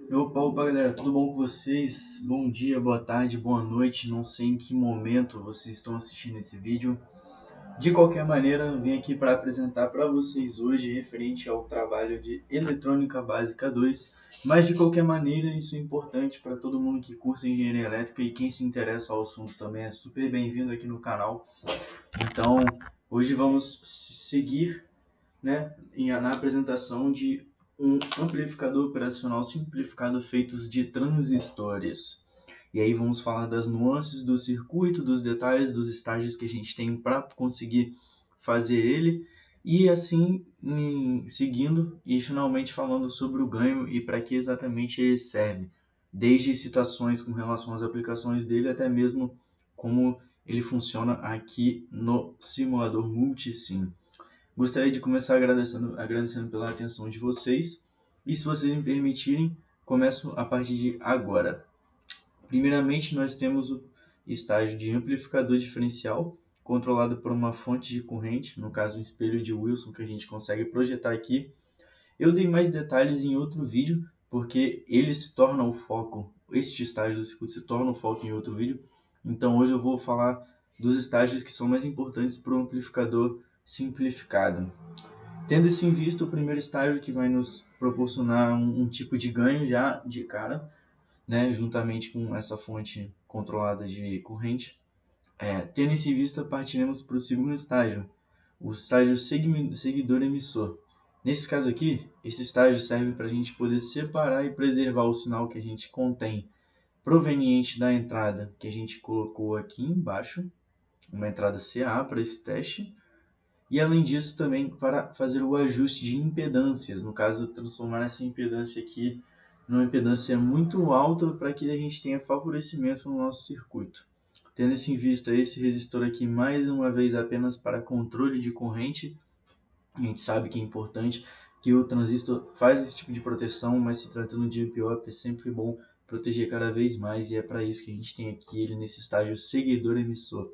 Opa, galera, tudo bom com vocês? Bom dia, boa tarde, boa noite. Não sei em que momento vocês estão assistindo esse vídeo. De qualquer maneira, vim aqui para apresentar para vocês hoje referente ao trabalho de Eletrônica Básica 2. Mas de qualquer maneira, isso é importante para todo mundo que cursa engenharia elétrica e quem se interessa ao assunto também é super bem-vindo aqui no canal. Então, hoje vamos seguir, né, na apresentação de um amplificador operacional simplificado feitos de transistores. E aí vamos falar das nuances do circuito, dos detalhes, dos estágios que a gente tem para conseguir fazer ele e assim seguindo e finalmente falando sobre o ganho e para que exatamente ele serve, desde situações com relação às aplicações dele até mesmo como ele funciona aqui no simulador Multisim. Gostaria de começar agradecendo pela atenção de vocês. E se vocês me permitirem, começo a partir de agora. Primeiramente, nós temos o estágio de amplificador diferencial, controlado por uma fonte de corrente, no caso um espelho de Wilson que a gente consegue projetar aqui. Eu dei mais detalhes em outro vídeo, porque ele se torna o foco, este estágio do circuito se torna o foco em outro vídeo. Então hoje eu vou falar dos estágios que são mais importantes para o amplificador simplificado. Tendo isso em vista, o primeiro estágio que vai nos proporcionar um tipo de ganho já de cara, né, juntamente com essa fonte controlada de corrente. Tendo isso em vista, partiremos para o segundo estágio, o estágio seguidor emissor. Nesse caso aqui, esse estágio serve para a gente poder separar e preservar o sinal que a gente contém proveniente da entrada que a gente colocou aqui embaixo, uma entrada CA para esse teste, e além disso também para fazer o ajuste de impedâncias, no caso transformar essa impedância aqui numa impedância muito alta para que a gente tenha favorecimento no nosso circuito. Tendo isso em vista, esse resistor aqui mais uma vez apenas para controle de corrente, a gente sabe que é importante que o transistor faz esse tipo de proteção, mas se tratando de amp-op é sempre bom proteger cada vez mais e é para isso que a gente tem aqui ele nesse estágio seguidor emissor.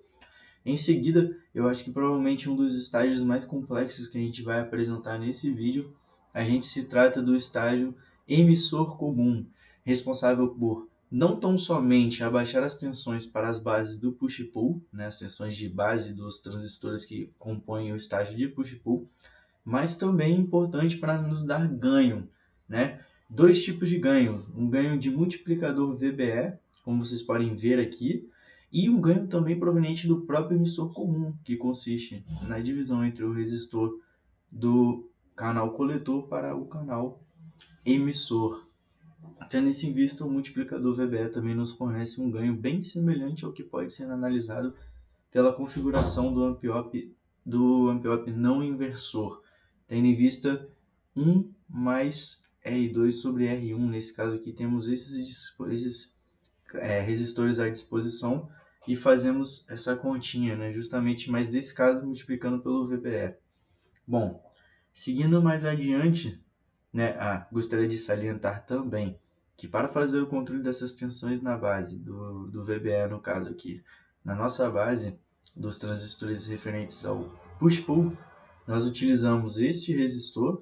Em seguida, eu acho que provavelmente um dos estágios mais complexos que a gente vai apresentar nesse vídeo, a gente se trata do estágio emissor comum, responsável por não tão somente abaixar as tensões para as bases do push-pull, né, as tensões de base dos transistores que compõem o estágio de push-pull, mas também importante para nos dar ganho, né? Dois tipos de ganho, um ganho de multiplicador VBE, como vocês podem ver aqui, e um ganho também proveniente do próprio emissor comum, que consiste na divisão entre o resistor do canal coletor para o canal emissor. Tendo isso em vista, o multiplicador VBE também nos fornece um ganho bem semelhante ao que pode ser analisado pela configuração do amp-op não inversor, tendo em vista 1 mais R2 sobre R1. Nesse caso aqui temos esses resistores à disposição e fazemos essa continha, né? Justamente, mas desse caso multiplicando pelo VBE. Bom, seguindo mais adiante, né, gostaria de salientar também que para fazer o controle dessas tensões na base do VBE, no caso aqui, na nossa base dos transistores referentes ao push-pull, nós utilizamos este resistor.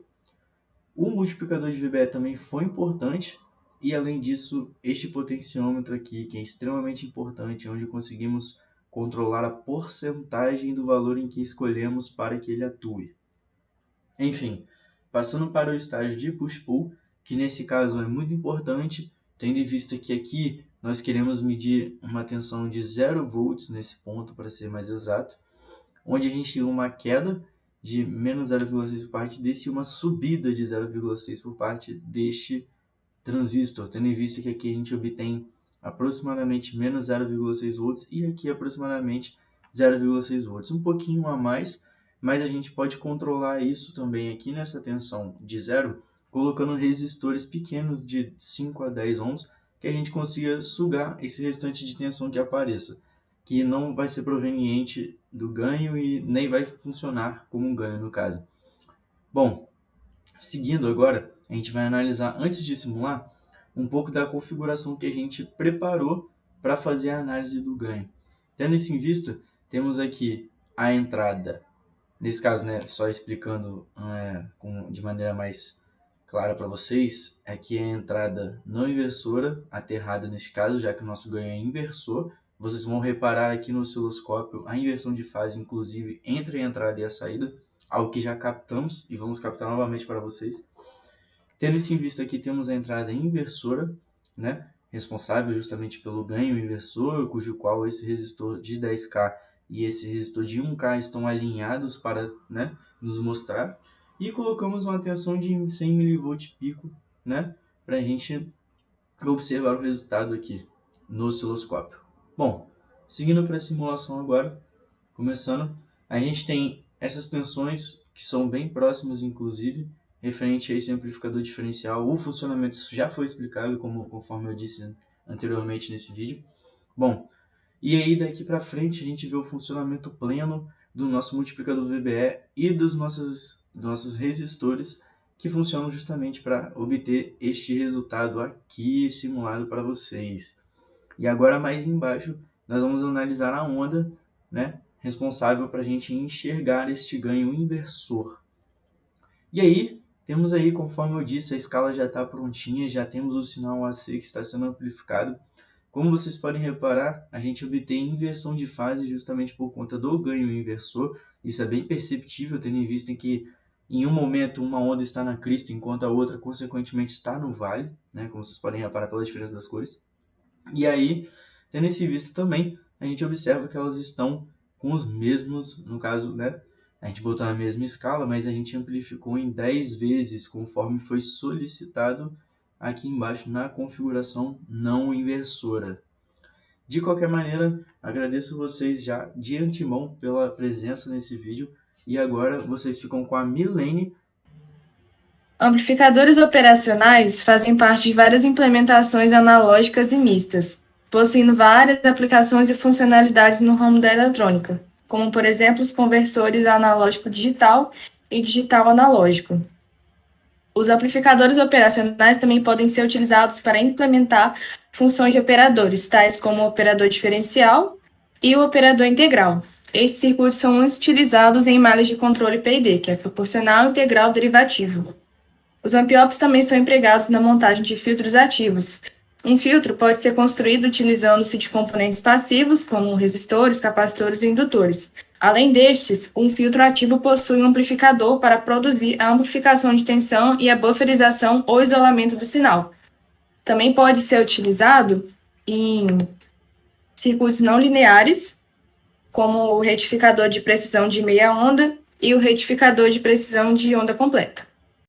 O multiplicador de VBE também foi importante e, além disso, este potenciômetro aqui, que é extremamente importante, onde conseguimos controlar a porcentagem do valor em que escolhemos para que ele atue. Enfim, passando para o estágio de push-pull, que nesse caso é muito importante, tendo em vista que aqui nós queremos medir uma tensão de 0 volts nesse ponto, para ser mais exato, onde a gente tem uma queda de menos 0,6 por parte desse e uma subida de 0,6 por parte deste transistor, tendo em vista que aqui a gente obtém aproximadamente menos 0,6 volts e aqui aproximadamente 0,6 volts, um pouquinho a mais, mas a gente pode controlar isso também aqui nessa tensão de zero, colocando resistores pequenos de 5 a 10 ohms, que a gente consiga sugar esse restante de tensão que apareça, que não vai ser proveniente do ganho e nem vai funcionar como um ganho no caso. Bom, seguindo agora, a gente vai analisar, antes de simular, um pouco da configuração que a gente preparou para fazer a análise do ganho. Tendo isso em vista, temos aqui a entrada, nesse caso, né, só explicando de maneira mais clara para vocês é que a entrada não inversora, aterrada neste caso, já que o nosso ganho é inversor. Vocês vão reparar aqui no osciloscópio a inversão de fase, inclusive, entre a entrada e a saída, algo que já captamos e vamos captar novamente para vocês. Tendo isso em vista aqui, temos a entrada inversora, né, responsável justamente pelo ganho inversor, cujo qual esse resistor de 10K e esse resistor de 1K estão alinhados para, né, nos mostrar. E colocamos uma tensão de 100 mV pico, né, para a gente observar o resultado aqui no osciloscópio. Bom, seguindo para a simulação agora, começando, a gente tem essas tensões que são bem próximas, inclusive, referente a esse amplificador diferencial. O funcionamento já foi explicado, conforme eu disse anteriormente nesse vídeo. Bom, e aí daqui para frente a gente vê o funcionamento pleno do nosso multiplicador VBE e dos nossos resistores, que funcionam justamente para obter este resultado aqui simulado para vocês. E agora mais embaixo nós vamos analisar a onda, né, responsável para a gente enxergar este ganho inversor. E aí, temos aí, conforme eu disse, a escala já está prontinha, já temos o sinal AC que está sendo amplificado. Como vocês podem reparar, a gente obtém inversão de fase justamente por conta do ganho inversor. Isso é bem perceptível, tendo em vista que em um momento uma onda está na crista, enquanto a outra, consequentemente, está no vale, né? Como vocês podem reparar pela diferença das cores. E aí, tendo isso em vista também, a gente observa que elas estão com os mesmos, no caso, né? A gente botou na mesma escala, mas a gente amplificou em 10 vezes, conforme foi solicitado aqui embaixo na configuração não inversora. De qualquer maneira, agradeço vocês já de antemão pela presença nesse vídeo. E agora vocês ficam com a Milene. Amplificadores operacionais fazem parte de várias implementações analógicas e mistas, possuindo várias aplicações e funcionalidades no ramo da eletrônica, como, por exemplo, os conversores analógico-digital e digital-analógico. Os amplificadores operacionais também podem ser utilizados para implementar funções de operadores, tais como o operador diferencial e o operador integral. Estes circuitos são muito utilizados em malhas de controle PID, que é proporcional, integral, derivativo. Os amp-ops também são empregados na montagem de filtros ativos. Um filtro pode ser construído utilizando-se de componentes passivos, como resistores, capacitores e indutores. Além destes, um filtro ativo possui um amplificador para produzir a amplificação de tensão e a bufferização ou isolamento do sinal. Também pode ser utilizado em circuitos não lineares, como o retificador de precisão de meia onda e o retificador de precisão de onda completa.